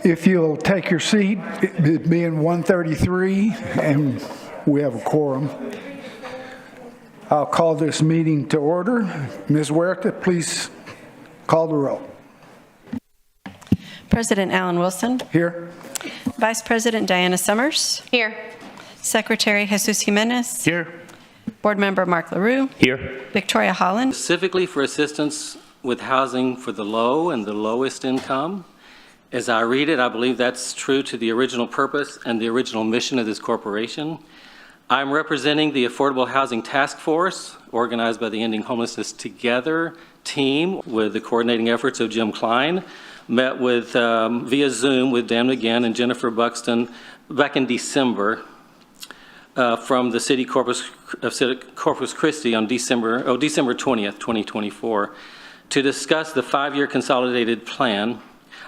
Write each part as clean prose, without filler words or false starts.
If you'll take your seat, it being 1:33 and we have a quorum, I'll call this meeting to order. Ms. Huerta, please call the roll. President Alan Wilson. Here. Vice President Diana Summers. Here. Secretary Jesus Jimenez. Here. Board Member Mark LaRue. Here. Victoria Holland. Specifically for assistance with housing for the low and the lowest income. As I read it, I believe that's true to the original purpose and the original mission of this corporation. I'm representing the Affordable Housing Task Force, organized by the Ending Homelessness Together team with the coordinating efforts of Jim Klein. Met with via Zoom with Dan McGinn and Jennifer Buxton back in December from the city of Corpus Christi on December 20th, 2024, to discuss the 5-year consolidated plan.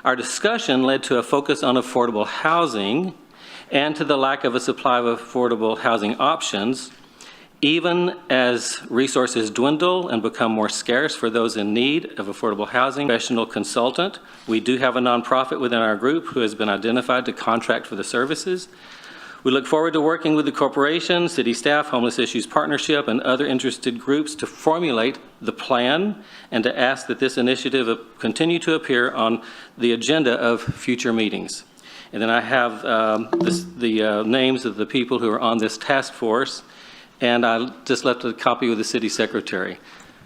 Our discussion led to a focus on affordable housing and to the lack of a supply of affordable housing options, even as resources dwindle and become more scarce for those in need of affordable housing. Professional consultant. We do have a nonprofit within our group who has been identified to contract for the services. We look forward to working with the corporation, city staff, Homeless Issues Partnership, and other interested groups to formulate the plan and to ask that this initiative continue to appear on the agenda of future meetings. And then I have the names of the people who are on this task force, and I just left a copy with the city secretary.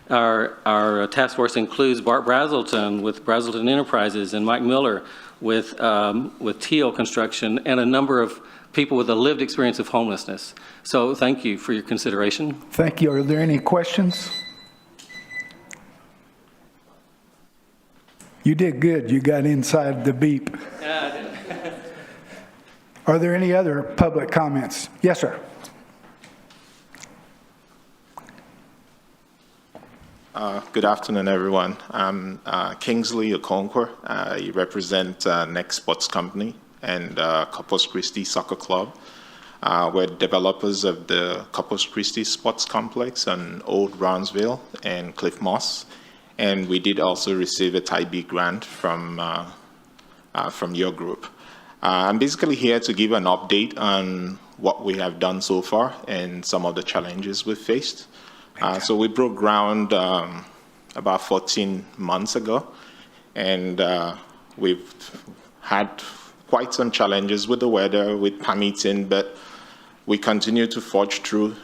Our task force includes Bart Brazelton with Brazelton Enterprises and Mike Miller with Teal Construction and a number of people with a lived experience of homelessness. So thank you for your consideration. Thank you. Are there any questions? You did good. You got inside the beep. Are there any other public comments? Yes, sir. Good afternoon, everyone. I'm Kingsley Okonkwo. I represent Next Sports Company and Corpus Christi Soccer Club. We're developers of the Corpus Christi Sports Complex on Old Brownsville and Cliff Moss. And we did also receive a Type B grant from your group. I'm basically here to give an update on what we have done so far and some of the challenges we've faced. So we broke ground about 14 months ago, and we've had quite some challenges with the weather, with permitting, but we continue to forge through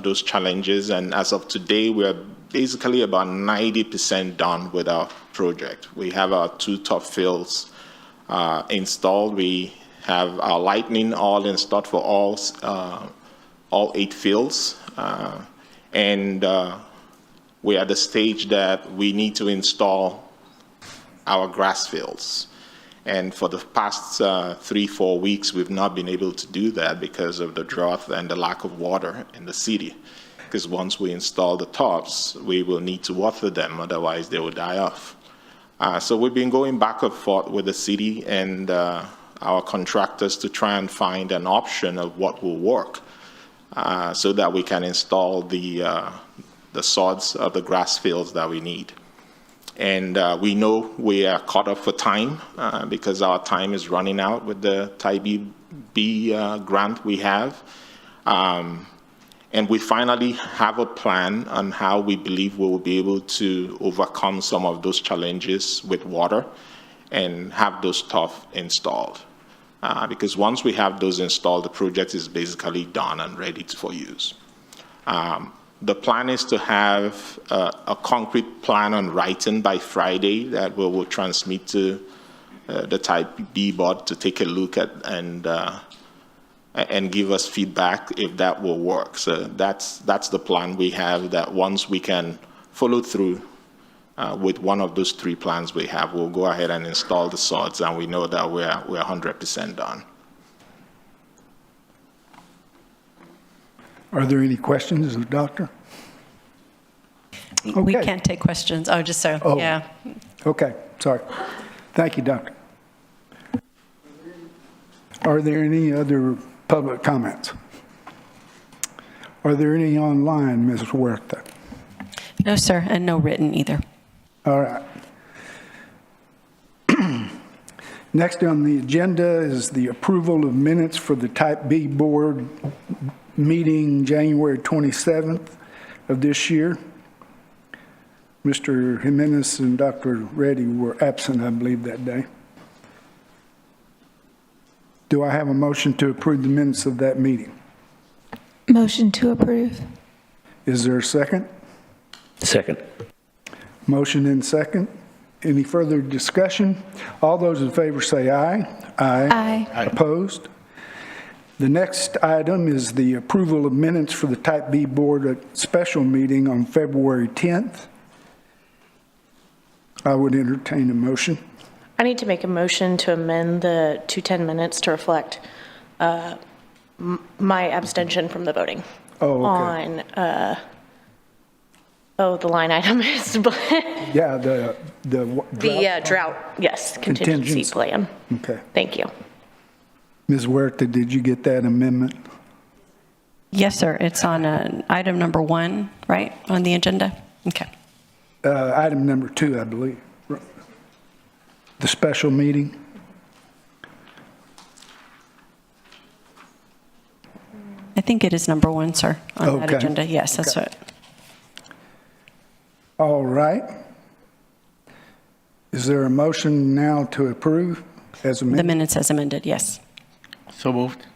those challenges. And as of today, we're basically about 90% done with our project. We have our 2 top fields installed. We have our lightning all installed for all 8 fields. And we're at the stage that we need to install our grass fields. And for the past 3-4 weeks, we've not been able to do that because of the drought and the lack of water in the city. Because once we install the tops, we will need to water them, otherwise they will die off. So we've been going back and forth with the city and our contractors to try and find an option of what will work. So that we can install the sods of the grass fields that we need. And we know we are caught up for time because our time is running out with the Type B grant we have. And we finally have a plan on how we believe we will be able to overcome some of those challenges with water and have those stuff installed. Because once we have those installed, the project is basically done and ready for use. The plan is to have a concrete plan on writing by Friday that we will transmit to the Type B board to take a look at and give us feedback if that will work. So that's the plan we have, that once we can follow through with one of those 3 plans we have, we'll go ahead and install the sods, and we know that we're 100% done. Are there any questions of the doctor? Okay. We can't take questions. Oh, just so, Oh. yeah. Okay, sorry. Thank you, doctor. Are there any other public comments? Are there any online, Ms. Huerta? No, sir, and no written either. All right. Next on the agenda is the approval of minutes for the Type B Board meeting January 27th of this year. Mr. Jimenez and Dr. Reddy were absent, I believe, that day. Do I have a motion to approve the minutes of that meeting? Motion to approve. Is there a second? Second. Motion and second. Any further discussion? All those in favor say aye. Aye. Opposed? The next item is the approval of minutes for the Type B Board special meeting on February 10th. I would entertain a motion. I need to make a motion to amend the 210 minutes to reflect my abstention from the voting. Oh, okay. On, the line item is Yeah, the drought, yes, contingency Contingency. plan. Okay. Thank you. Ms. Huerta, did you get that amendment? Yes, sir. It's on item number 1, right, on the agenda? Okay. Item number 2, I believe. The special meeting. I think it is number 1, sir, on that Okay. agenda. Yes, that's Okay. right. All right. Is there a motion now to approve as The amended? minutes as amended, yes. So moved.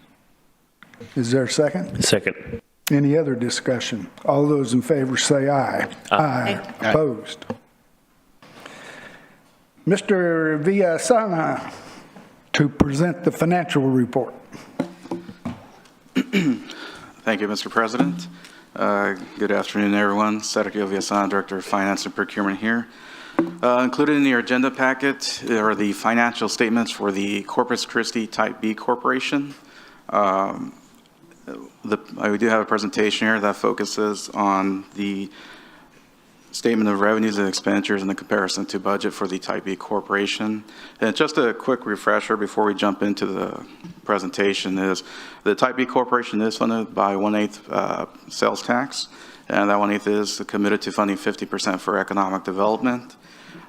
Is there a second? Second. Any other discussion? All those in favor say aye. Aye. Opposed? Mr. Villasana to present the financial report. Thank you, Mr. President. Good afternoon, everyone. Sergio Villasana, Director of Finance and Procurement here. Included in your agenda packet are the financial statements for the Corpus Christi Type B Corporation. We do have a presentation here that focuses on the statement of revenues and expenditures in the comparison to budget for the Type B Corporation. And just a quick refresher before we jump into the presentation is the Type B Corporation is funded by 1/8 sales tax, and that 1/8 is committed to funding 50% for economic development,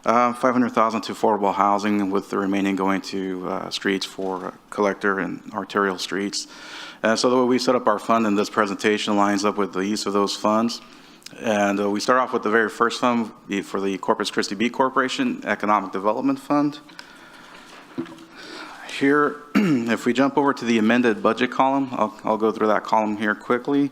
500,000 to affordable housing, with the remaining going to streets for collector and arterial streets. So the way we set up our fund in this presentation lines up with the use of those funds. And we start off with the very first fund for the Corpus Christi B Corporation Economic Development Fund. Here, if we jump over to the amended budget column, I'll go through that column here quickly.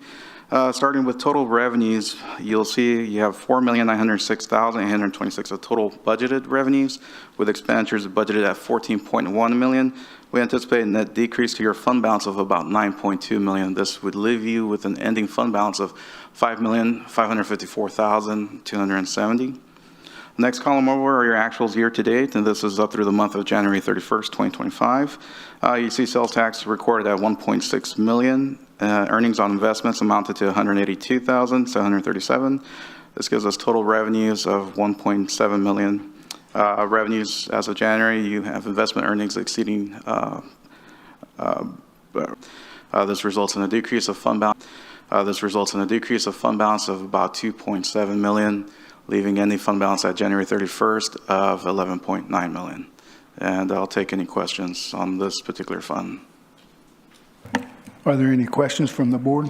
Starting with total revenues, you'll see you have $4,906,826 of total budgeted revenues, with expenditures budgeted at $14.1 million. We anticipate a net decrease to your fund balance of about $9.2 million. This would leave you with an ending fund balance of $5,554,270. Next column over are your actuals year to date, and this is up through the month of January 31st, 2025. You see sales tax recorded at $1.6 million. Earnings on investments amounted to $182,737. This gives us total revenues of $1.7 million. Revenues as of January, you have investment earnings exceeding. This results in a decrease of fund balance. of about $2.7 million, leaving ending fund balance at January 31st of $11.9 million. And I'll take any questions on this particular fund. Are there any questions from the board?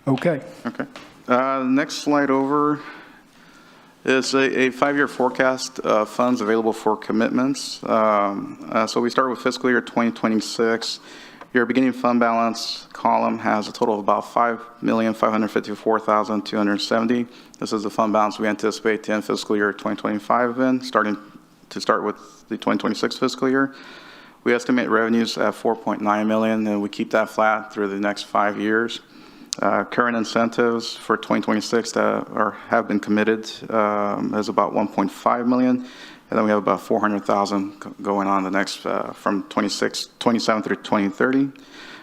Okay. Okay. Next slide over is a 5-year forecast of funds available for commitments. So we start with fiscal year 2026. Your beginning fund balance column has a total of about $5,554,270. This is the fund balance we anticipate to end fiscal year 2025 in, start with the 2026 fiscal year. We estimate revenues at $4.9 million, and we keep that flat through the next 5 years. Current incentives for 2026 that have been committed is about $1.5 million, and then we have about $400,000 going on the next from 27 through 2030.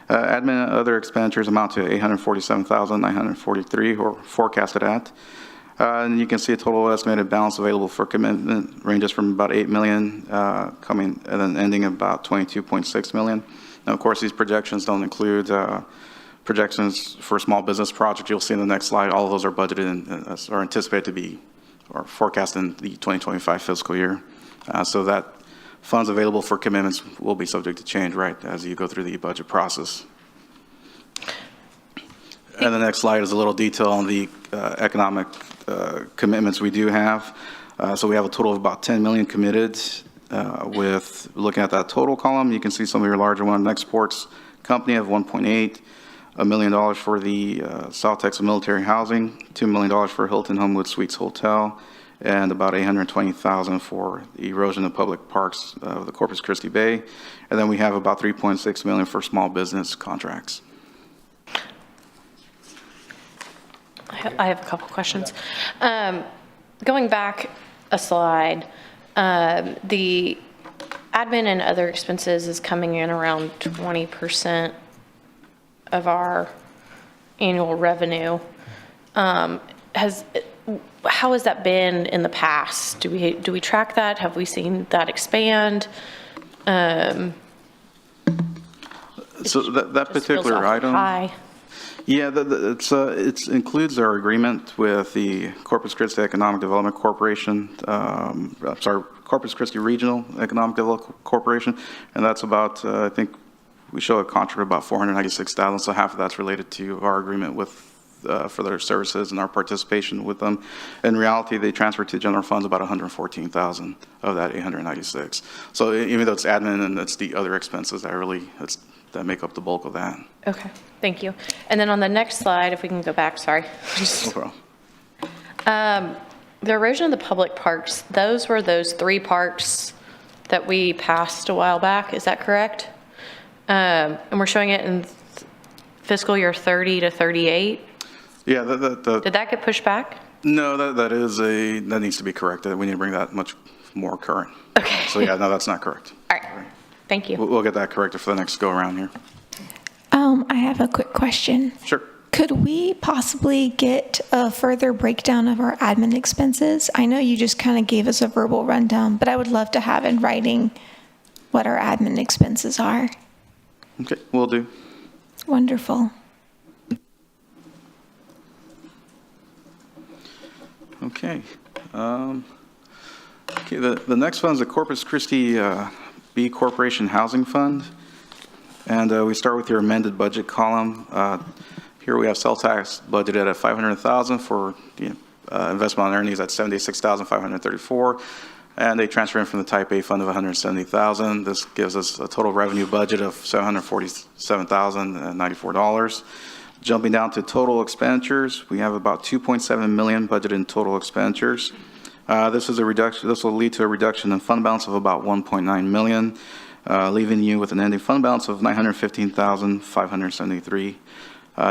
Admin and other expenditures amount to $847,943, or forecasted at. And you can see a total estimated balance available for commitment ranges from about $8 million coming and then ending at about $22.6 million. Now, of course, these projections don't include projections for small business projects. You'll see in the next slide, all of those are budgeted and are anticipated to be are forecasting the 2025 fiscal year. So that funds available for commitments will be subject to change, right, as you go through the budget process. And the next slide is a little detail on the economic commitments we do have. So we have a total of about 10 million committed. With looking at that total column, you can see some of your larger ones. Exports company of $1.8 million for the South Texas military housing, $2 million for Hilton Homewood Suites Hotel, and about $820,000 for the erosion of public parks of the Corpus Christi Bay. And then we have about $3.6 million for small business contracts. I have a couple questions. Going back a slide, the admin and other expenses is coming in around 20% of our annual revenue. How has that been in the past? Do we track that? Have we seen that expand? So that particular item. High. Yeah, it includes our agreement with the Corpus Christi Economic Development Corporation, Corpus Christi Regional Economic Development Corporation, and that's about, I think we show a contract about $496,000, so half of that's related to our agreement with, for their services and our participation with them. In reality, they transfer to general funds about $114,000 of that $896. So even though it's admin and it's the other expenses that make up the bulk of that. Okay, thank you. And then on the next slide, if we can go back, sorry. No problem. The erosion of the public parks, those were those 3 parks that we passed a while back, is that correct? And we're showing it in fiscal year 30 to 38? Yeah, Did that get pushed back? No, that needs to be corrected. We need to bring that much more current. Okay. So yeah, no, that's not correct. All right, thank you. We'll get that corrected for the next go around here. I have a quick question. Sure. Could we possibly get a further breakdown of our admin expenses? I know you just kind of gave us a verbal rundown, but I would love to have in writing what our admin expenses are. Okay, will do. Wonderful. Okay. Okay. The next one is the Corpus Christi B Corporation Housing Fund. And we start with your amended budget column. Here we have sales tax budgeted at $500,000 for the investment on earnings at $76,534. And they transfer in from the Type A fund of $170,000. This gives us a total revenue budget of $747,094. Jumping down to total expenditures, we have about $2.7 million budgeted in total expenditures. This is a reduction. This will lead to a reduction in fund balance of about $1.9 million, leaving you with an ending fund balance of $915,573.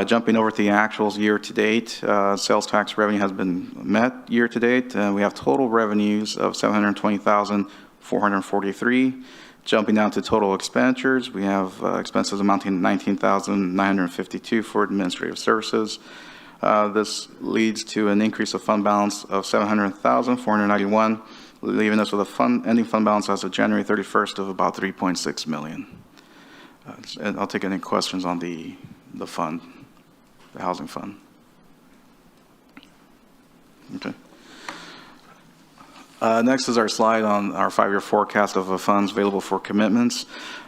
Jumping over to the actuals year to date, sales tax revenue has been met year to date. We have total revenues of $720,443. Jumping down to total expenditures, we have expenses amounting to $19,952 for administrative services. This leads to an increase of fund balance of $700,491, leaving us with a ending fund balance as of January 31st of about $3.6 million. And I'll take any questions on the fund, the housing fund. Okay. Next is our slide on our 5-year forecast of funds available for commitments.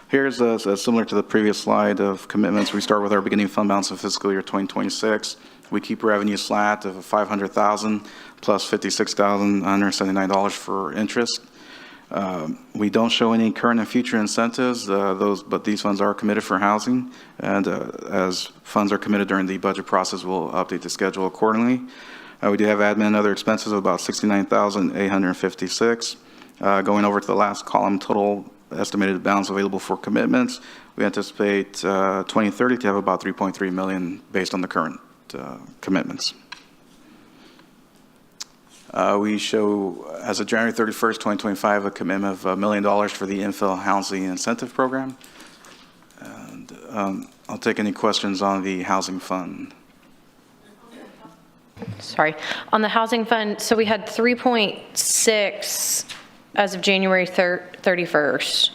Here's similar to the previous slide of commitments. We start with our beginning fund balance of fiscal year 2026. We keep revenues flat of $500,000 plus $56,179 for interest. We don't show any current and future incentives, but these funds are committed for housing, and as funds are committed during the budget process, we'll update the schedule accordingly. We do have admin and other expenses of about $69,856. Going over to the last column, total estimated balance available for commitments. We anticipate 2030 to have about $3.3 million based on the current commitments. We show, as of January 31st, 2025, a commitment of $1 million for the infill housing incentive program. And I'll take any questions on the housing fund. Sorry. On the housing fund, so we had 3.6 as of January 31st.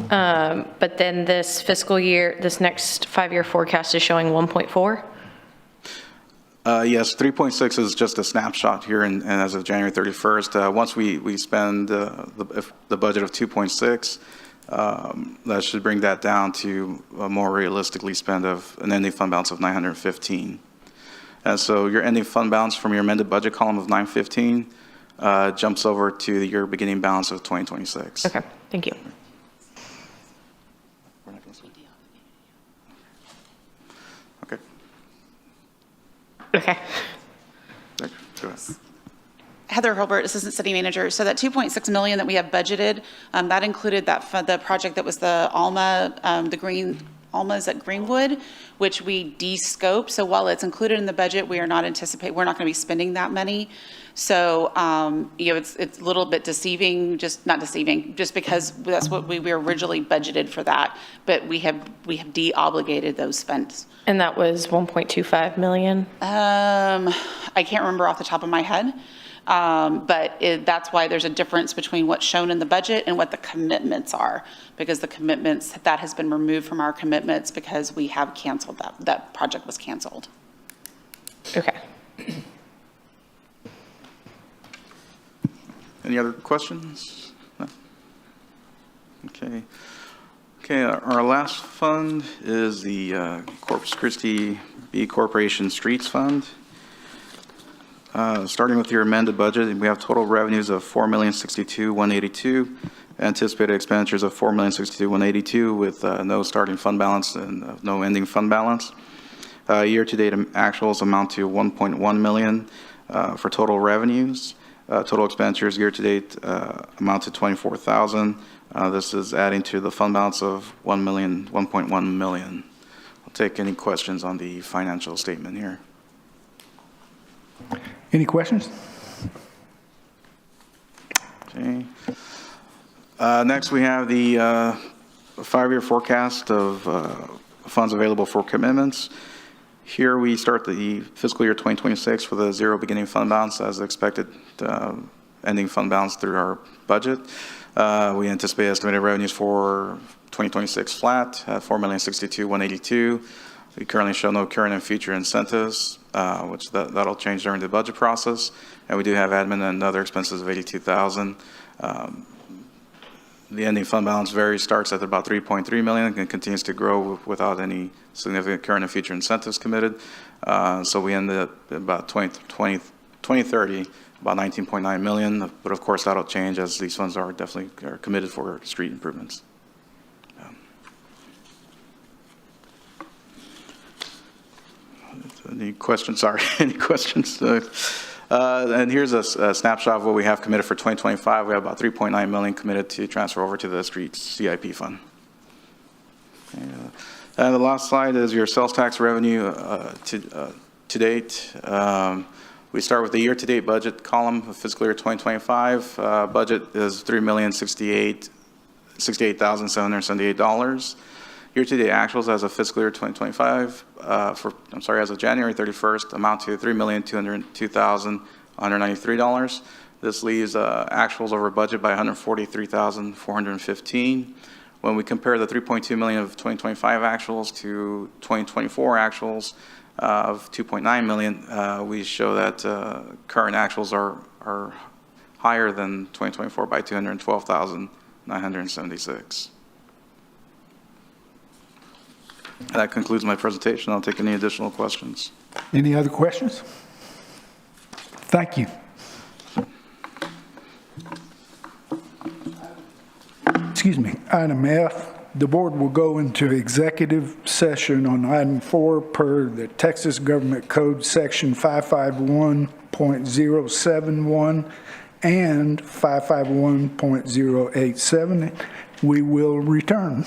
But then this fiscal year, this next 5-year forecast is showing 1.4? Yes, 3.6 is just a snapshot here and as of January 31st. Once we spend the budget of 2.6, that should bring that down to a more realistically spend of an ending fund balance of 915. And so your ending fund balance from your amended budget column of 915 jumps over to your beginning balance of 2026. Okay, thank you. Okay. Okay. Go ahead. Heather Hilbert, Assistant City Manager. So that 2.6 million that we have budgeted, that included the project that was the Alma, Alma's at Greenwood, which we de-scoped. So while it's included in the budget, we're not going to be spending that money. So, it's a little bit deceiving, just because that's what we originally budgeted for that, but we have de-obligated those funds. And that was 1.25 million? I can't remember off the top of my head. But that's why there's a difference between what's shown in the budget and what the commitments are, because the commitments, that has been removed from our commitments because we have canceled that project was canceled. Okay. Any other questions? No? Okay. Okay, our last fund is the Corpus Christi B Corporation Streets Fund. Starting with your amended budget, we have total revenues of $4,062,182, anticipated expenditures of $4,062,182 with no starting fund balance and no ending fund balance. Year-to-date actuals amount to $1.1 million for total revenues. Total expenditures year-to-date amount to $24,000. This is adding to the fund balance of $1.1 million. I'll take any questions on the financial statement here. Any questions? Okay. Next, we have the five-year forecast of funds available for commitments. Here, we start the fiscal year 2026 with a zero beginning fund balance as expected ending fund balance through our budget. We anticipate estimated revenues for 2026 flat at $4,062,182. We currently show no current and future incentives, which that'll change during the budget process. And we do have admin and other expenses of $82,000. The ending fund balance starts at about $3.3 million and continues to grow without any significant current and future incentives committed. So we end up about 2030, about $19.9 million. But of course, that'll change as these funds are definitely committed for street improvements. Any questions? Sorry, any questions? And here's a snapshot of what we have committed for 2025. We have about $3.9 million committed to transfer over to the street CIP fund. And the last slide is your sales tax revenue to date. We start with the year-to-date budget column of fiscal year 2025. Budget is $3,068,778. Year-to-date actuals as of fiscal year 2025, as of January 31st, amount to $3,202,193. This leaves actuals over budget by $143,415. When we compare the $3.2 million of 2025 actuals to 2024 actuals of $2.9 million, we show that current actuals are higher than 2024 by $212,976. That concludes my presentation. I'll take any additional questions. Any other questions? Thank you. Excuse me. Item F, the board will go into executive session on item 4 per the Texas Government Code section 551.071 and 551.087. We will return.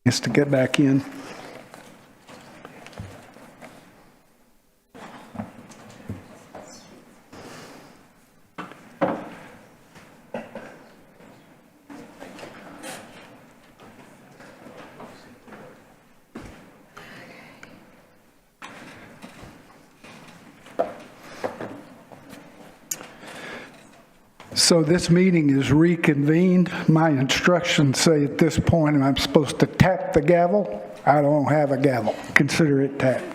Is to get back in. So this meeting is reconvened. My instructions say at this point I'm supposed to tap the gavel. I don't have a gavel. Consider it tapped.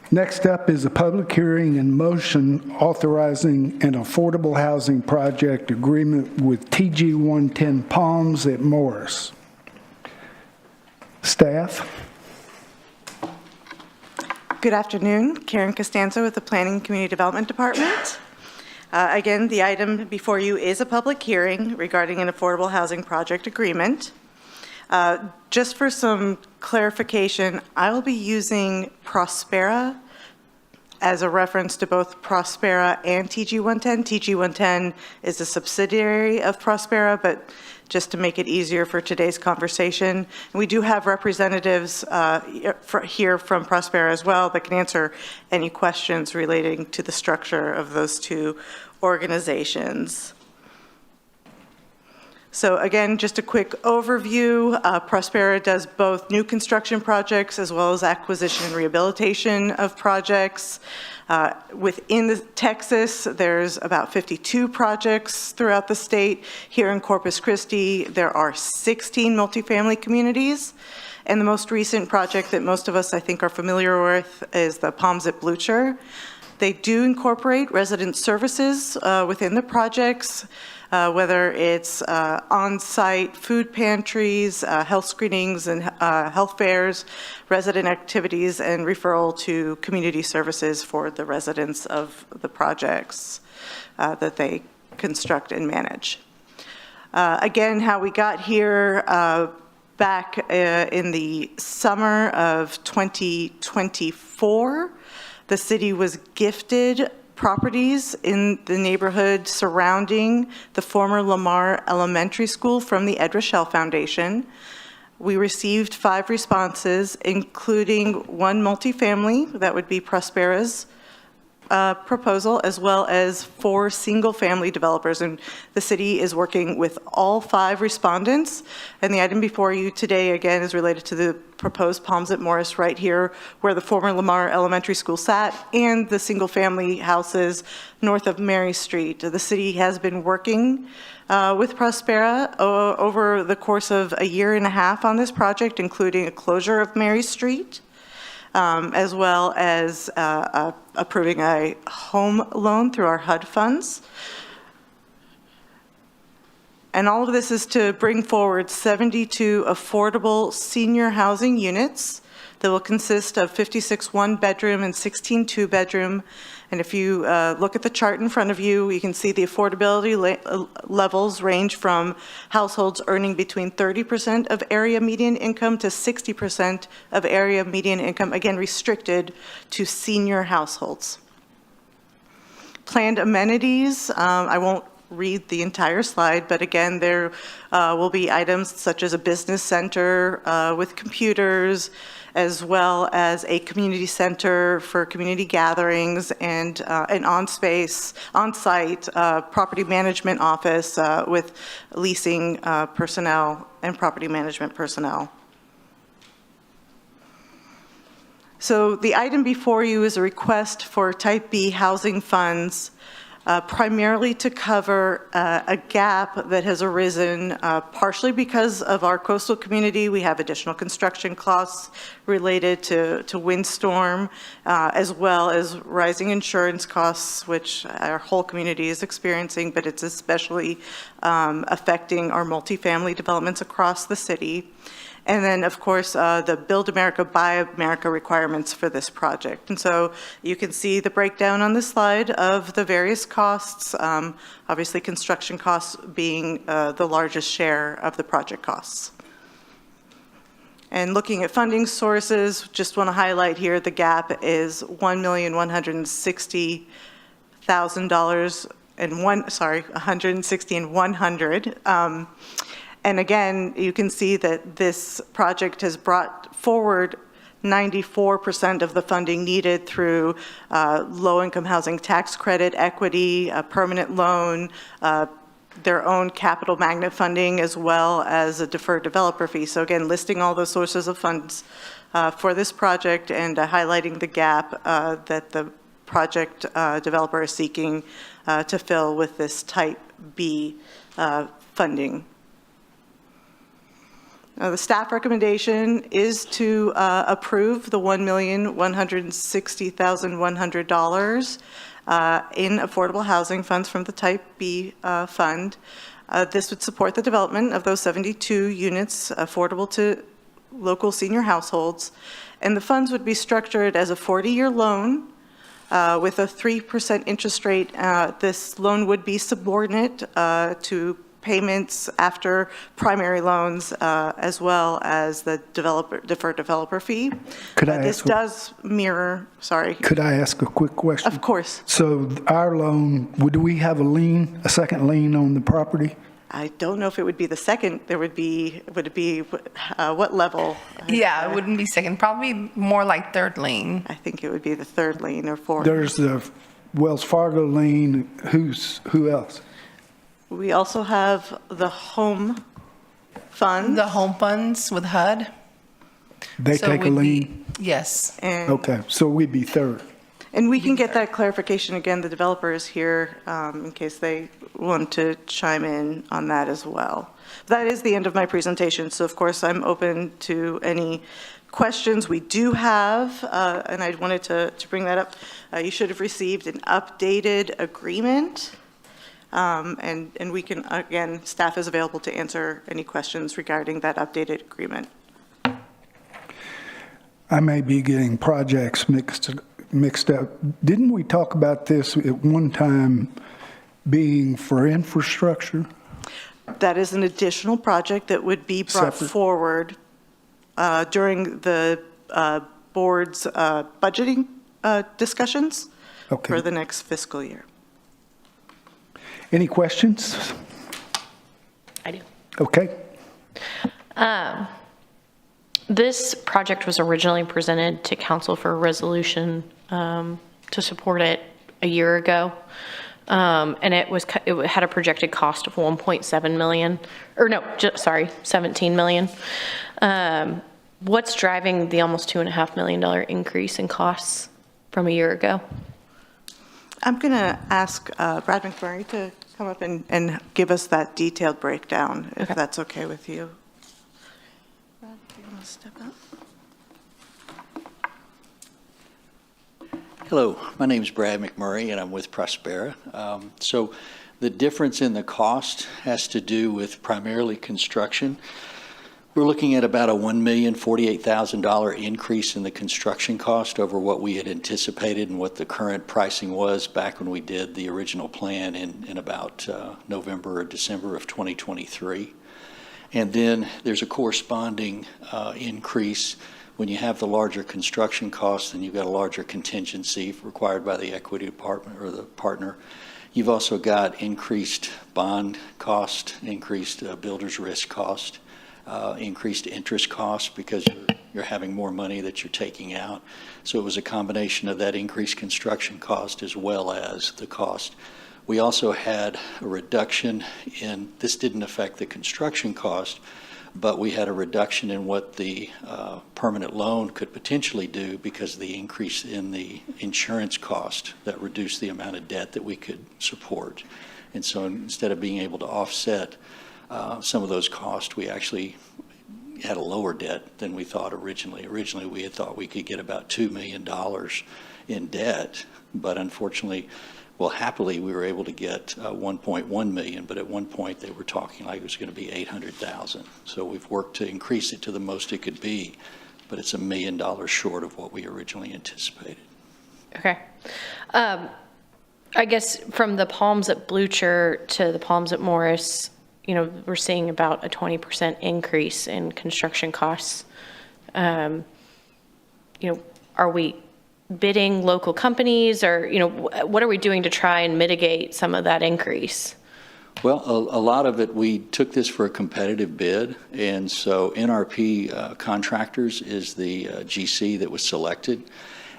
Next up is a public hearing and motion authorizing an affordable housing project agreement with TG 110 Palms at Morris. Staff? Good afternoon. Karen Costanzo with the Planning and Community Development Department. Again, the item before you is a public hearing regarding an affordable housing project agreement. Just for some clarification, I will be using Prospera as a reference to both Prospera and TG 110. TG 110 is a subsidiary of Prospera, but just to make it easier for today's conversation. We do have representatives here from Prospera as well that can answer any questions relating to the structure of those two organizations. So again, just a quick overview. Prospera does both new construction projects as well as acquisition and rehabilitation of projects. Within Texas, there's about 52 projects throughout the state. Here in Corpus Christi, there are 16 multifamily communities. And the most recent project that most of us, I think, are familiar with is the Palms at Blucher. They do incorporate resident services within the projects, whether it's on-site food pantries, health screenings and health fairs, resident activities, and referral to community services for the residents of the projects that they construct and manage. Again, how we got here back in the summer of 2024, the city was gifted properties in the neighborhood surrounding the former Lamar Elementary School from the Ed Rochelle Foundation. We received 5 responses, including 1 multifamily, that would be Prospera's proposal, as well as 4 single-family developers. And the city is working with all 5 respondents. And the item before you today, again, is related to the proposed Palms at Morris right here, where the former Lamar Elementary School sat, and the single-family houses north of Mary Street. The city has been working with Prospera over the course of a year and a half on this project, including a closure of Mary Street, as well as approving a home loan through our HUD funds. And all of this is to bring forward 72 affordable senior housing units that will consist of 56 one-bedroom and 16 two-bedroom. And if you look at the chart in front of you, you can see the affordability levels range from households earning between 30% of area median income to 60% of area median income, again restricted to senior households. Planned amenities, I won't read the entire slide, but again, there will be items such as a business center with computers, as well as a community center for community gatherings and an on-site property management office with leasing personnel and property management personnel. So the item before you is a request for Type B housing funds, primarily to cover a gap that has arisen partially because of our coastal community. We have additional construction costs related to windstorm, as well as rising insurance costs, which our whole community is experiencing, but it's especially affecting our multifamily developments across the city. And then, of course, the Build America, Buy America requirements for this project. And so you can see the breakdown on this slide of the various costs, obviously construction costs being the largest share of the project costs. And looking at funding sources, just want to highlight here the gap is $1,160,000 and $160,100. And again, you can see that this project has brought forward 94% of the funding needed through low-income housing tax credit, equity, a permanent loan, their own capital magnet funding, as well as a deferred developer fee. So again, listing all those sources of funds for this project and highlighting the gap that the project developer is seeking to fill with this Type B funding. The staff recommendation is to approve the $1,160,100 in affordable housing funds from the Type B fund. This would support the development of those 72 units affordable to local senior households, and the funds would be structured as a 40-year loan with a 3% interest rate. This loan would be subordinate to payments after primary loans, as well as the deferred developer fee. Could I This ask does mirror, sorry. Could I ask a quick question? Of course. So our loan, would we have a second lien on the property? I don't know if it would be the second. Would it be what level? Yeah, it wouldn't be second, probably more like third lien. I think it would be the third lien or fourth. There's the Wells Fargo lien. Who else? We also have the home fund. The home funds with HUD. They So take a we'd be- lien? Yes. And, Okay, so we'd be third. and we can get that clarification again. The developer is here in case they want to chime in on that as well. That is the end of my presentation. So of course, I'm open to any questions we do have, and I wanted to bring that up. You should have received an updated agreement. And we can, again, staff is available to answer any questions regarding that updated agreement. I may be getting projects mixed up. Didn't we talk about this at one time being for infrastructure? That is an additional project that would be brought Separate. forward during the board's budgeting discussions Okay. for the next fiscal year. Any questions? I do. Okay. This project was originally presented to council for a resolution to support it a year ago. And it had a projected cost of 1.7 million, or no, sorry, 17 million. What's driving the almost $2.5 million increase in costs from a year ago? I'm going to ask Brad McMurray to come up and give us that detailed breakdown, if that's okay with you. Brad, do you want to step up? Hello, my name is Brad McMurray, and I'm with Prospera. So the difference in the cost has to do with primarily construction. We're looking at about a $1,048,000 increase in the construction cost over what we had anticipated and what the current pricing was back when we did the original plan in about November or December of 2023. And then there's a corresponding increase when you have the larger construction costs and you've got a larger contingency required by the equity department or the partner. You've also got increased bond cost, increased builder's risk cost. Increased interest costs because you're having more money that you're taking out. So it was a combination of that increased construction cost as well as the cost. We also had a reduction in, this didn't affect the construction cost, but we had a reduction in what the permanent loan could potentially do because of the increase in the insurance cost that reduced the amount of debt that we could support. And so instead of being able to offset some of those costs, we actually had a lower debt than we thought originally. Originally, we had thought we could get about $2 million in debt, but unfortunately, well, happily, we were able to get 1.1 million, but at one point they were talking like it was going to be 800,000. So we've worked to increase it to the most it could be, but it's $1 million short of what we originally anticipated. Okay. I guess from the Palms at Blucher to the Palms at Morris, you know, we're seeing about a 20% increase in construction costs. You know, are we bidding local companies or, you know, what are we doing to try and mitigate some of that increase? Well, a lot of it, we took this for a competitive bid, and so NRP Contractors is the GC that was selected,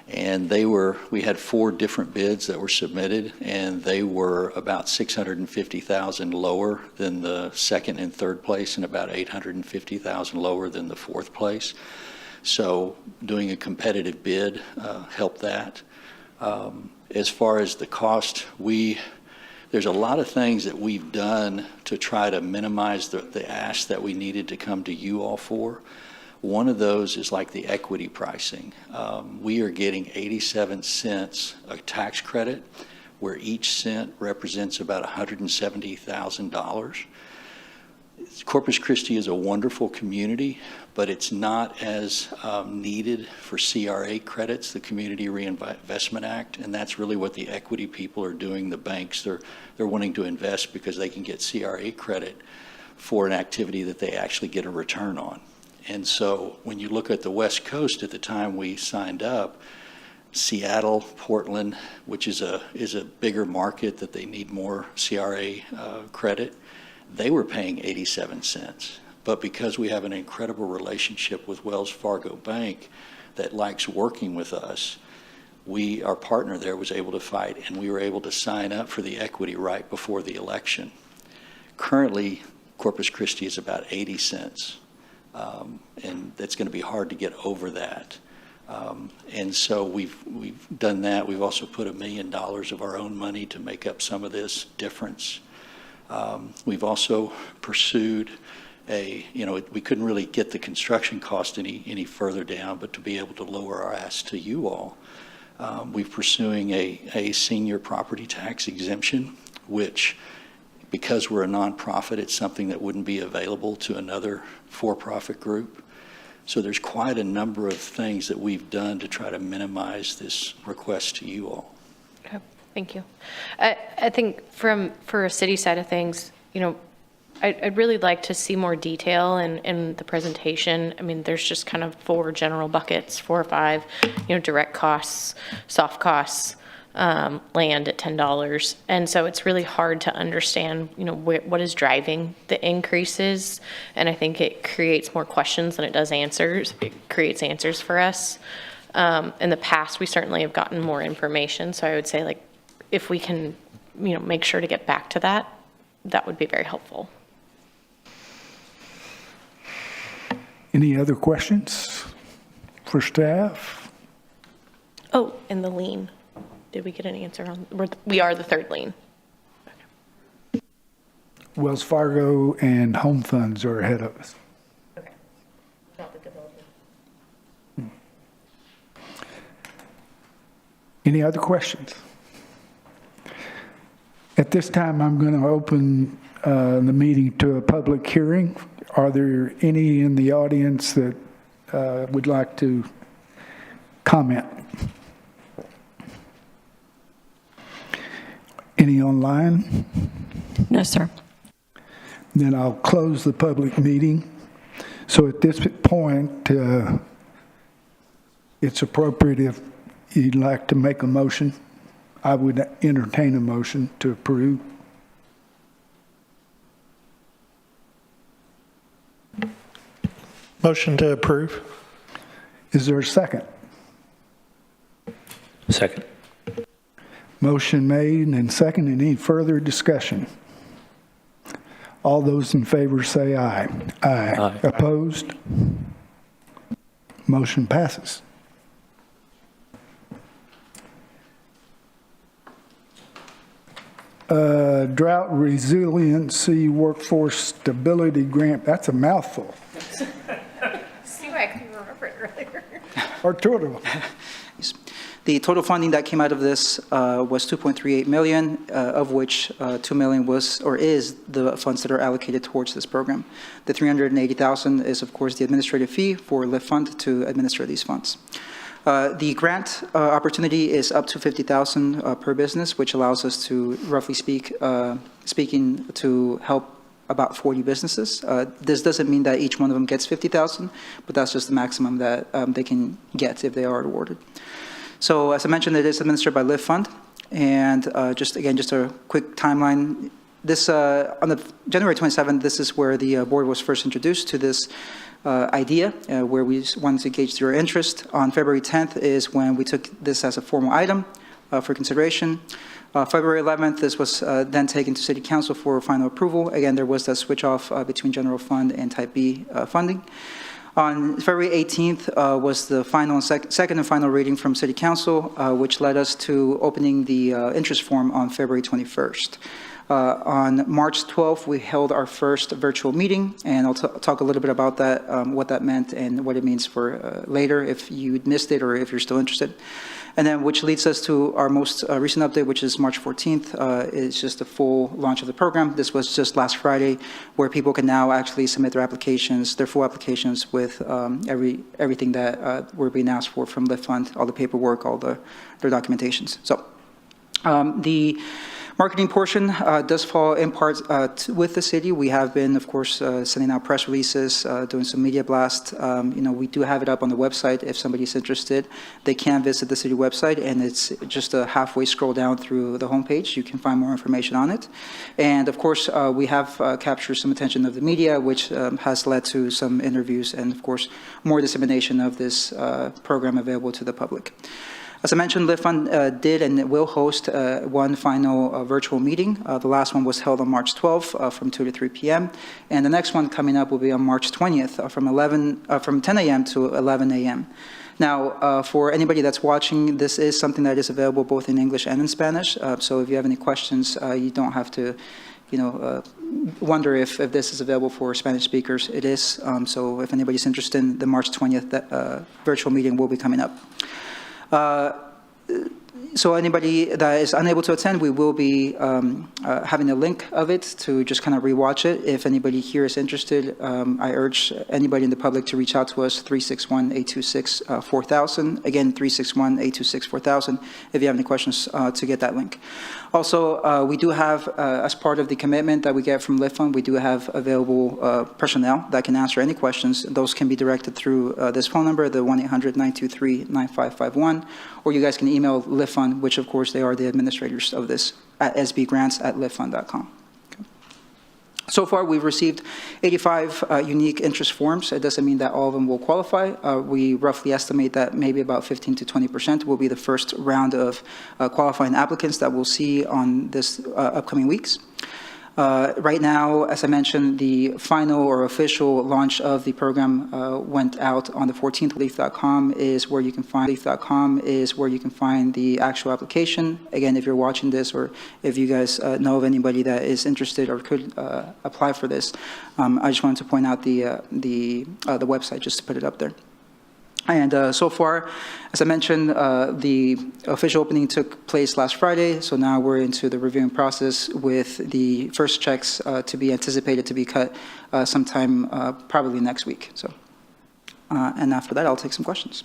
and we had 4 different bids that were submitted, and they were about $650,000 lower than the second and third place, and about $850,000 lower than the fourth place. So doing a competitive bid helped that. As far as the cost, there's a lot of things that we've done to try to minimize the ask that we needed to come to you all for. One of those is like the equity pricing. We are getting 87 cents a tax credit, where each cent represents about $170,000. Corpus Christi is a wonderful community, but it's not as needed for CRA credits, the Community Reinvestment Act, and that's really what the equity people are doing. The banks, they're wanting to invest because they can get CRA credit for an activity that they actually get a return on. And so when you look at the West Coast at the time we signed up, Seattle, Portland, which is a bigger market that they need more CRA credit, they were paying 87 cents. But because we have an incredible relationship with Wells Fargo Bank that likes working with us, our partner there was able to fight, and we were able to sign up for the equity right before the election. Currently, Corpus Christi is about 80 cents, and that's going to be hard to get over that. And so we've done that. We've also put $1 million of our own money to make up some of this difference. We've also pursued we couldn't really get the construction cost any further down, but to be able to lower our ask to you all, we're pursuing a senior property tax exemption, which, because we're a nonprofit, it's something that wouldn't be available to another for-profit group. So there's quite a number of things that we've done to try to minimize this request to you all. Okay, thank you. I think for a city side of things, I'd really like to see more detail in the presentation. I mean, there's just kind of 4 general buckets, 4 or 5, direct costs, soft costs, land at $10. And so it's really hard to understand, what is driving the increases. And I think it creates more questions than it does answers. It creates answers for us. In the past, we certainly have gotten more information. So I would say, if we can, make sure to get back to that, that would be very helpful. Any other questions for staff? Oh, and the lien. Did we get an answer on? We are the third lien. Wells Fargo and home funds are ahead of us. Okay. Not the developer. Any other questions? At this time, I'm going to open the meeting to a public hearing. Are there any in the audience that would like to comment? Any online? No, sir. Then I'll close the public meeting. So at this point, it's appropriate if you'd like to make a motion. I would entertain a motion to approve. Motion to approve. Is there a second? Second. Motion made and second. Any further discussion? All those in favor say aye. Aye. Opposed? Motion passes. Drought Resiliency Workforce Stability Grant. That's a mouthful. See why I couldn't remember it earlier. Arturo. The total funding that came out of this was $2.38 million, of which $2 million was or is the funds that are allocated towards this program. The $380,000 is, of course, the administrative fee for LIFT Fund to administer these funds. The grant opportunity is up to $50,000 per business, which allows us to, roughly speaking, to help about 40 businesses. This doesn't mean that each one of them gets $50,000, but that's just the maximum that they can get if they are awarded. So as I mentioned, it is administered by LIFT Fund. And just a quick timeline. This, on the January 27th, this is where the board was first introduced to this idea, where we wanted to gauge your interest. On February 10th is when we took this as a formal item for consideration. February 11th, this was then taken to City Council for final approval. Again, there was that switch off between general fund and Type B funding. On February 18th was the final second and final reading from City Council, which led us to opening the interest form on February 21st. On March 12th, we held our first virtual meeting, and I'll talk a little bit about that, what that meant and what it means for later if you missed it or if you're still interested. And then which leads us to our most recent update, which is March 14th. It's just the full launch of the program. This was just last Friday, where people can now actually submit their applications, their full applications with everything that we're being asked for from Lift Fund, all the paperwork, all their documentations. So the marketing portion does fall in part with the city. We have been, of course, sending out press releases, doing some media blast. We do have it up on the website. If somebody's interested, they can visit the city website, and it's just a halfway scroll down through the homepage. You can find more information on it. And of course, we have captured some attention of the media, which has led to some interviews and, of course, more dissemination of this program available to the public. As I mentioned, Lift Fund did and will host one final virtual meeting. The last one was held on March 12th from 2 to 3 p.m. And the next one coming up will be on March 20th from 10 a.m. to 11 a.m. Now, for anybody that's watching, this is something that is available both in English and in Spanish. So if you have any questions, you don't have to wonder if this is available for Spanish speakers. It is. So if anybody's interested, the March 20th virtual meeting will be coming up. So anybody that is unable to attend, we will be having a link of it to just kind of rewatch it. If anybody here is interested, I urge anybody in the public to reach out to us, 361-826-4000. Again, 361-826-4000 if you have any questions to get that link. Also, we do have, as part of the commitment that we get from Lift Fund, we do have available personnel that can answer any questions. Those can be directed through this phone number, the 1-800-923-9551, or you guys can email Lift Fund, which of course they are the administrators of this, at sbgrants@liftfund.com. So far, we've received 85 unique interest forms. It doesn't mean that all of them will qualify. We roughly estimate that maybe about 15 to 20% will be the first round of qualifying applicants that we'll see on this upcoming weeks. Right now, as I mentioned, the final or official launch of the program went out on the 14th. Leaf.com is where you can find the actual application. Again, if you're watching this or if you guys know of anybody that is interested or could apply for this, I just wanted to point out the website just to put it up there. And so far, as I mentioned, the official opening took place last Friday, so now we're into the reviewing process with the first checks to be anticipated to be cut sometime probably next week. So, and after that, I'll take some questions.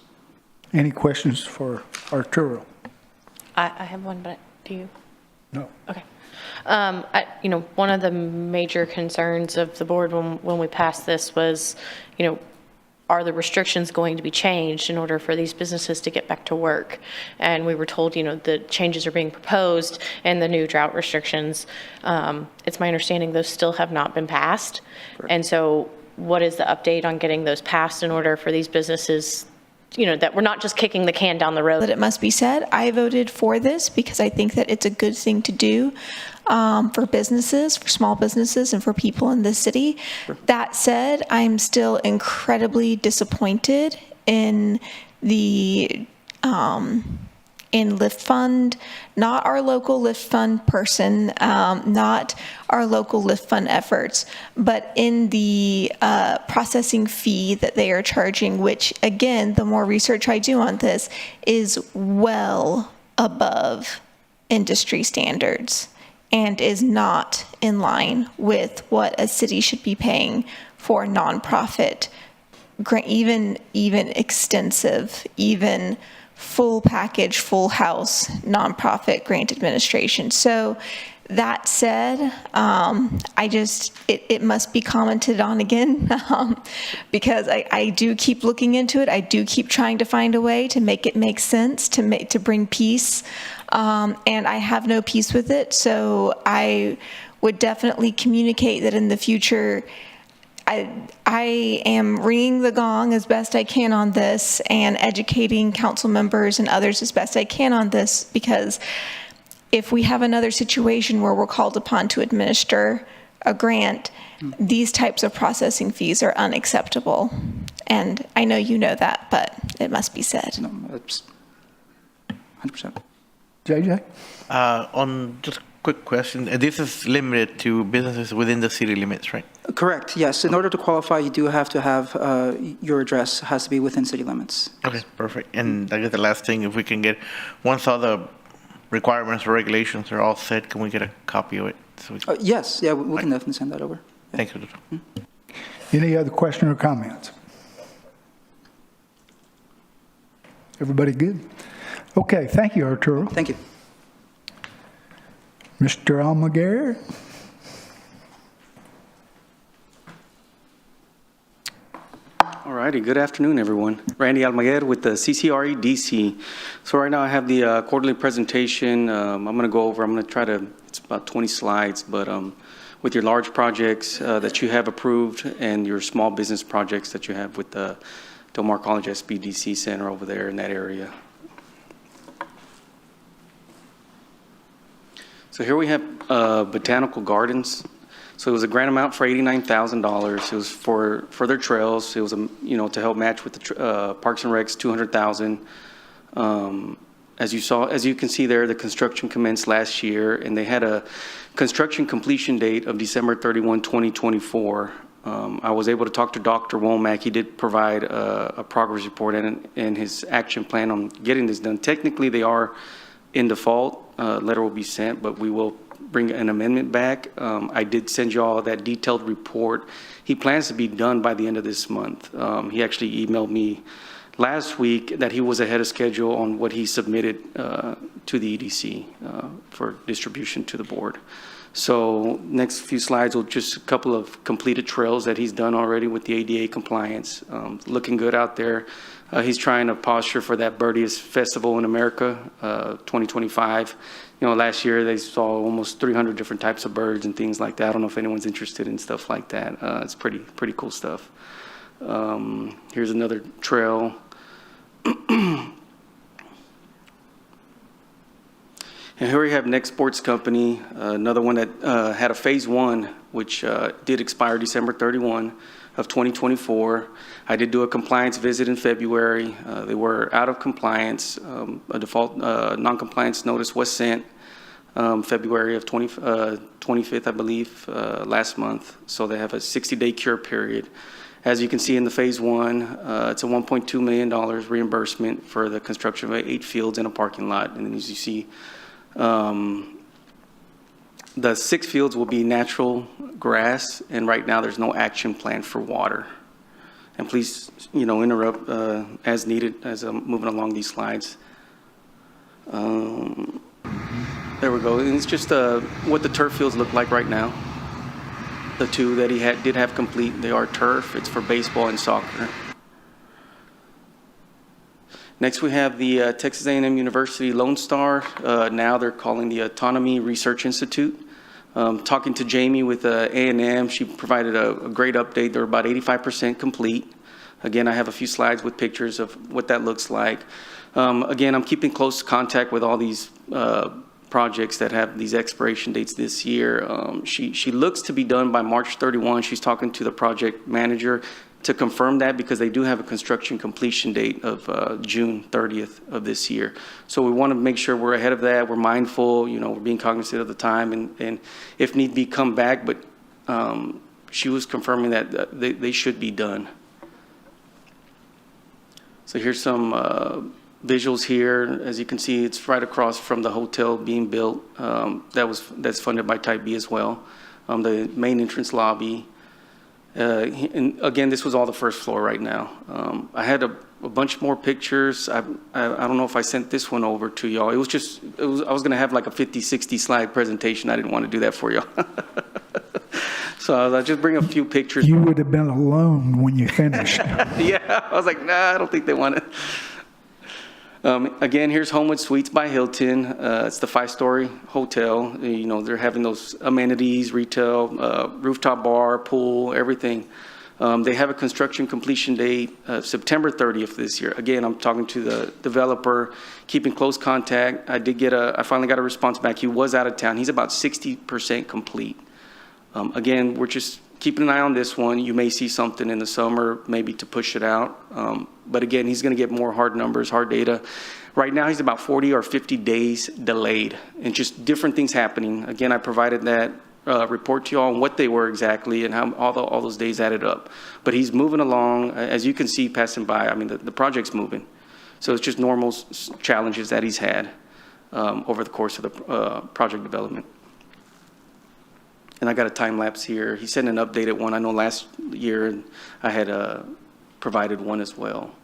Any questions for Arturo? I have one, but do you? No. Okay. One of the major concerns of the board when we passed this was, are the restrictions going to be changed in order for these businesses to get back to work? And we were told, the changes are being proposed and the new drought restrictions. It's my understanding those still have not been passed. Correct. And so what is the update on getting those passed in order for these businesses, that we're not just kicking the can down the road? That it must be said, I voted for this because I think that it's a good thing to do for businesses, for small businesses, and for people in this city. Sure. That said, I'm still incredibly disappointed in the in Lift Fund, not our local Lift Fund person, not our local Lift Fund efforts, but in the processing fee that they are charging, which, again, the more research I do on this, is well above industry standards and is not in line with what a city should be paying for nonprofit, even extensive, even full package, full house nonprofit grant administration. So That said, it must be commented on again because I do keep looking into it. I do keep trying to find a way to make it make sense, to bring peace, and I have no peace with it. So I would definitely communicate that in the future, I am ringing the gong as best I can on this and educating council members and others as best I can on this, because if we have another situation where we're called upon to administer a grant, these types of processing fees are unacceptable. And I know you know that, but it must be said. No, that's 100%. JJ? On just a quick question, this is limited to businesses within the city limits, right? Correct, yes. In order to qualify, you do have to have, your address has to be within city limits. Okay, perfect. And I guess the last thing, if we can get, once all the requirements or regulations are all set, can we get a copy of it? So we Yes, yeah, we can definitely send that over. Thank you. Any other question or comments? Everybody good? Okay, thank you, Arturo. Thank you. Mr. Almaguer? All righty, good afternoon, everyone. Randy Almaguer with the CCRE DC. So right now I have the quarterly presentation. I'm going to go over, I'm going to try to, it's about 20 slides, but with your large projects that you have approved and your small business projects that you have with the Del Mar College SBDC Center over there in that area. So here we have Botanical Gardens. So it was a grant amount for $89,000. It was for their trails. It was, to help match with the Parks and Recs, $200,000. As you can see there, the construction commenced last year, and they had a construction completion date of December 31, 2024. I was able to talk to Dr. Womack. He did provide a progress report and his action plan on getting this done. Technically, they are in default. Letter will be sent, but we will bring an amendment back. I did send you all that detailed report. He plans to be done by the end of this month. He actually emailed me last week that he was ahead of schedule on what he submitted to the EDC for distribution to the board. So next few slides will just a couple of completed trails that he's done already with the ADA compliance. Looking good out there. He's trying to posture for that Birdiest Festival in America, 2025. Last year they saw almost 300 different types of birds and things like that. I don't know if anyone's interested in stuff like that. It's pretty cool stuff. Here's another trail. And here we have Next Sports Company, another one that had a phase one, which did expire December 31 of 2024. I did do a compliance visit in February. They were out of compliance. A default non-compliance notice was sent February of 25th, I believe, last month. So they have a 60-day cure period. As you can see in the phase one, it's a $1.2 million reimbursement for the construction of 8 fields and a parking lot. And as you see, the 6 fields will be natural grass, and right now there's no action plan for water. And please, interrupt as needed as I'm moving along these slides. There we go. And it's just what the turf fields look like right now. The 2 that he did have complete, they are turf. It's for baseball and soccer. Next, we have the Texas A&M University Lone Star. Now they're calling the Autonomy Research Institute. Talking to Jamie with A&M, she provided a great update. They're about 85% complete. Again, I have a few slides with pictures of what that looks like. Again, I'm keeping close contact with all these projects that have these expiration dates this year. She looks to be done by March 31. She's talking to the project manager to confirm that, because they do have a construction completion date of June 30th of this year. So we want to make sure we're ahead of that. We're mindful, we're being cognizant of the time, and if need be, come back. But she was confirming that they should be done. So here's some visuals here. As you can see, it's right across from the hotel being built. That's funded by Type B as well. The main entrance lobby. And again, this was all the first floor right now. I had a bunch more pictures. I don't know if I sent this one over to y'all. I was going to have like a 50, 60 slide presentation. I didn't want to do that for y'all. So I'll just bring a few pictures. You would have been alone when you finished. Yeah, I was like, nah, I don't think they want it. Again, here's Homewood Suites by Hilton. It's the 5-story hotel. You know, they're having those amenities, retail, rooftop bar, pool, everything. They have a construction completion date of September 30th this year. Again, I'm talking to the developer, keeping close contact. I finally got a response back. He was out of town. He's about 60% complete. Again, we're just keeping an eye on this one. You may see something in the summer, maybe to push it out. But again, he's going to get more hard numbers, hard data. Right now, he's about 40 or 50 days delayed, and just different things happening. Again, I provided that report to you all on what they were exactly and how all those days added up. But he's moving along. As you can see passing by, I mean, the project's moving. So it's just normal challenges that he's had over the course of the project development. And I got a time lapse here. He sent an updated one. I know last year I had provided one as well.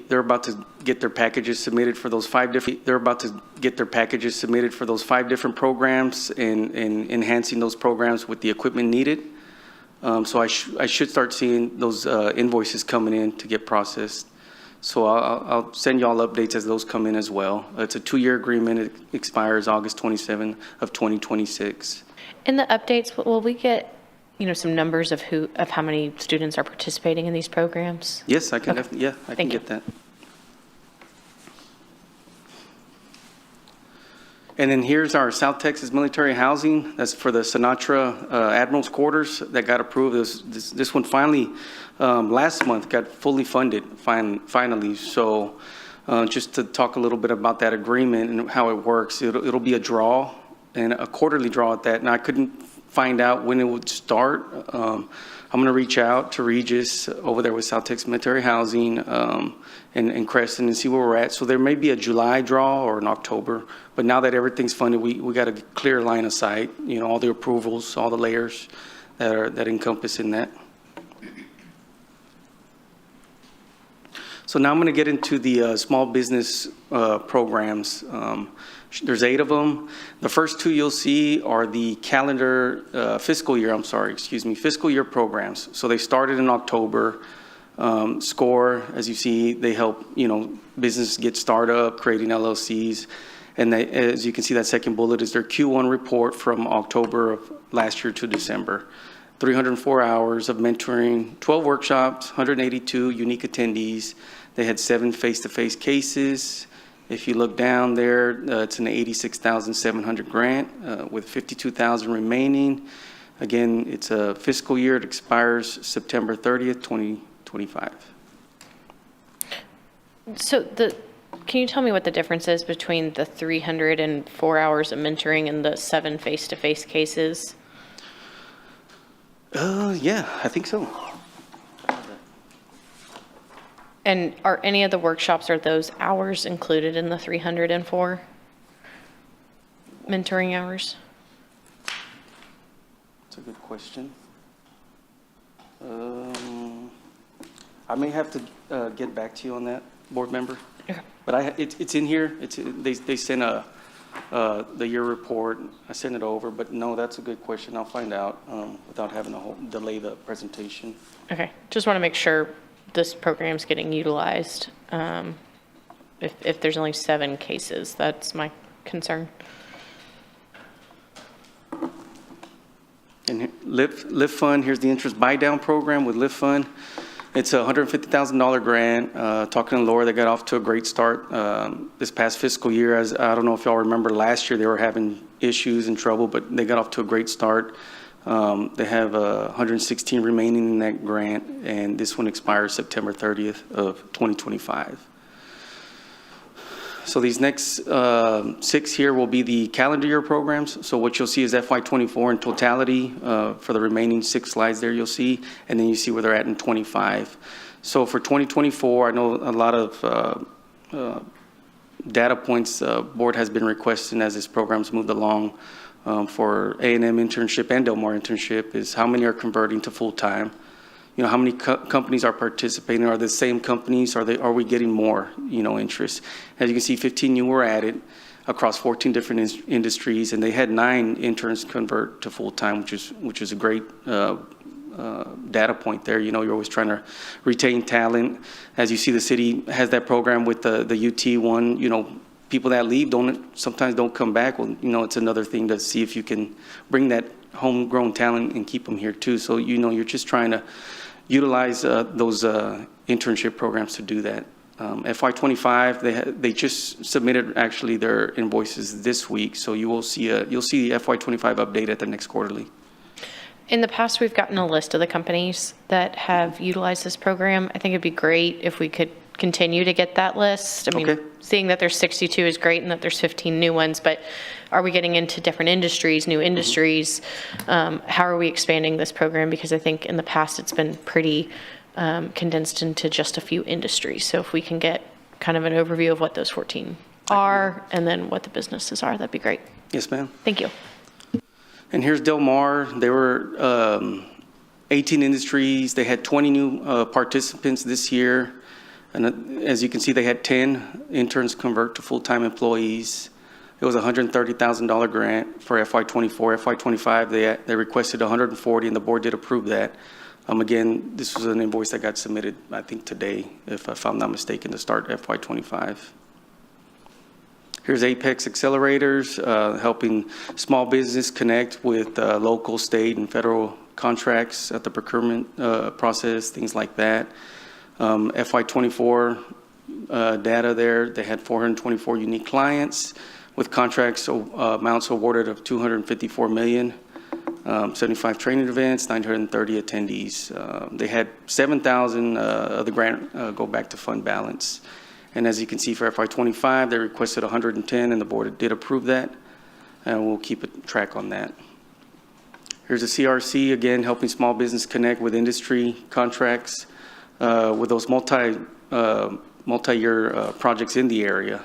They're about to get their packages submitted for those 5 different. They're about to get their packages submitted for those 5 different programs and enhancing those programs with the equipment needed. So I should start seeing those invoices coming in to get processed. So I'll send y'all updates as those come in as well. It's a 2-year agreement. It expires August 27 of 2026. In the updates, will we get, some numbers of how many students are participating in these programs? Yes, I can. Okay. I can get that. And then here's our South Texas military housing. That's for the Sinatra Admiral's Quarters that got approved. This one finally, last month, got fully funded finally. So just to talk a little bit about that agreement and how it works, it'll be a draw and a quarterly draw at that. And I couldn't find out when it would start. I'm going to reach out to Regis over there with South Texas Military Housing and Crescent and see where we're at. So there may be a July draw or an October, but now that everything's funded, we got a clear line of sight, all the approvals, all the layers that encompass in that. So now I'm going to get into the small business programs. There's 8 of them. The first 2 you'll see are the fiscal year programs. So they started in October. SCORE, as you see, they help, business get started, creating LLCs. And as you can see, that second bullet is their Q1 report from October of last year to December. 304 hours of mentoring, 12 workshops, 182 unique attendees. They had 7 face-to-face cases. If you look down there, it's an $86,700 grant with $52,000 remaining. Again, it's a fiscal year. It expires September 30th, 2025. So can you tell me what the difference is between the 304 hours of mentoring and the 7 face-to-face cases? Yeah, I think so. And are any of the workshops, are those hours included in the 304 mentoring hours? That's a good question. I may have to get back to you on that, board member. Okay. But it's in here. They sent the year report. I sent it over, but no, that's a good question. I'll find out without having to delay the presentation. Okay, just want to make sure this program's getting utilized. If there's only 7 cases, that's my concern. And Lift Fund, here's the interest buy down program with Lift Fund. It's a $150,000 grant. Talking to Laura, they got off to a great start this past fiscal year. As I don't know if y'all remember last year, they were having issues and trouble, but they got off to a great start. They have 116 remaining in that grant, and this one expires September 30th of 2025. So these next 6 here will be the calendar year programs. So what you'll see is FY24 in totality for the remaining 6 slides there you'll see, and then you see where they're at in 25. So for 2024, I know a lot of data points board has been requesting as this program's moved along for A&M internship and Del Mar internship is how many are converting to full-time? You know, how many companies are participating? Are the same companies? Are we getting more, you know, interest? As you can see, 15 new were added across 14 different industries, and they had 9 interns convert to full-time, which is a great data point there. You know, you're always trying to retain talent. As you see, the city has that program with the UT one. You know, people that leave sometimes don't come back. Well, you know, it's another thing to see if you can bring that homegrown talent and keep them here too. So, you know, you're just trying to utilize those internship programs to do that. FY25, they just submitted actually their invoices this week, so you'll see the FY25 update at the next quarterly. In the past, we've gotten a list of the companies that have utilized this program. I think it'd be great if we could continue to get that list. I mean, seeing that there's 62 is great and that there's 15 new ones, but are we getting into different industries, new industries? How are we expanding this program? Because I think in the past it's been pretty condensed into just a few industries. So if we can get kind of an overview of what those 14 are and then what the businesses are, that'd be great. Yes, ma'am. Thank you. And here's Del Mar. There were 18 industries. They had 20 new participants this year. And as you can see, they had 10 interns convert to full-time employees. It was a $130,000 grant for FY24. FY25, they requested 140, and the board did approve that. Again, this was an invoice that got submitted, I think, today, if I'm not mistaken, to start FY25. Here's Apex Accelerators, helping small business connect with local, state, and federal contracts at the procurement process, things like that. FY24 data there, they had 424 unique clients with contracts amounts awarded of $254 million, 75 training events, 930 attendees. They had 7,000 of the grant go back to fund balance. And as you can see for FY25, they requested 110, and the board did approve that, and we'll keep a track on that. Here's a CRC, again, helping small business connect with industry contracts with those multi-year projects in the area.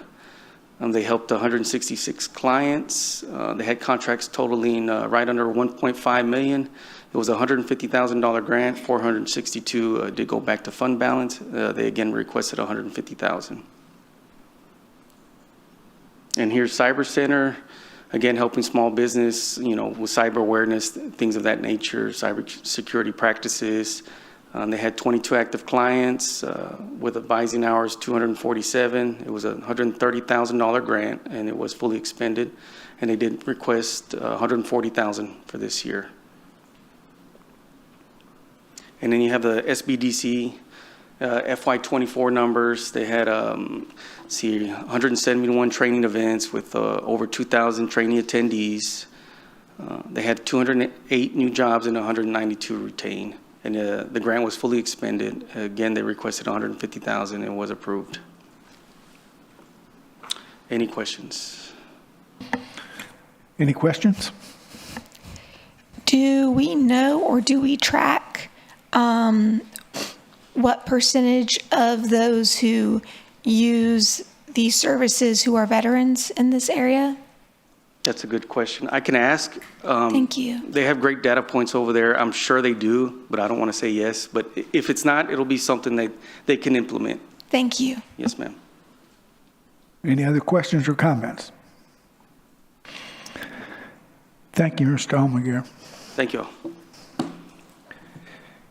They helped 166 clients. They had contracts totaling right under $1.5 million. It was a $150,000 grant. 462 did go back to fund balance. They again requested 150,000. And here's Cyber Center, again helping small business, you know, with cyber awareness, things of that nature, cyber security practices. They had 22 active clients with advising hours 247. It was a $130,000 grant, and it was fully expended. And they did request $140,000 for this year. And then you have the SBDC FY24 numbers. They had 171 training events with over 2,000 training attendees. They had 208 new jobs and 192 retained. And the grant was fully expended. Again, they requested $150,000 and was approved. Any questions? Any questions? Do we know or do we track what percentage of those who use these services who are veterans in this area? That's a good question. I can ask. Thank you. They have great data points over there. I'm sure they do, but I don't want to say yes. But if it's not, it'll be something that they can implement. Thank you. Yes, ma'am. Any other questions or comments? Thank you, Mr. Almaguer. Thank you all.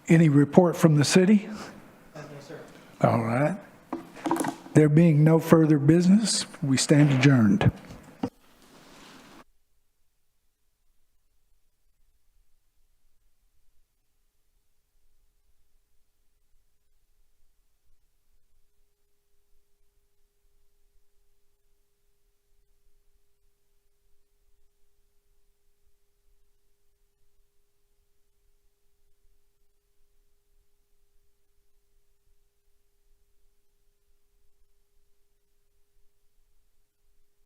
Any report from the city? No, sir. All right. There being no further business, we stand adjourned.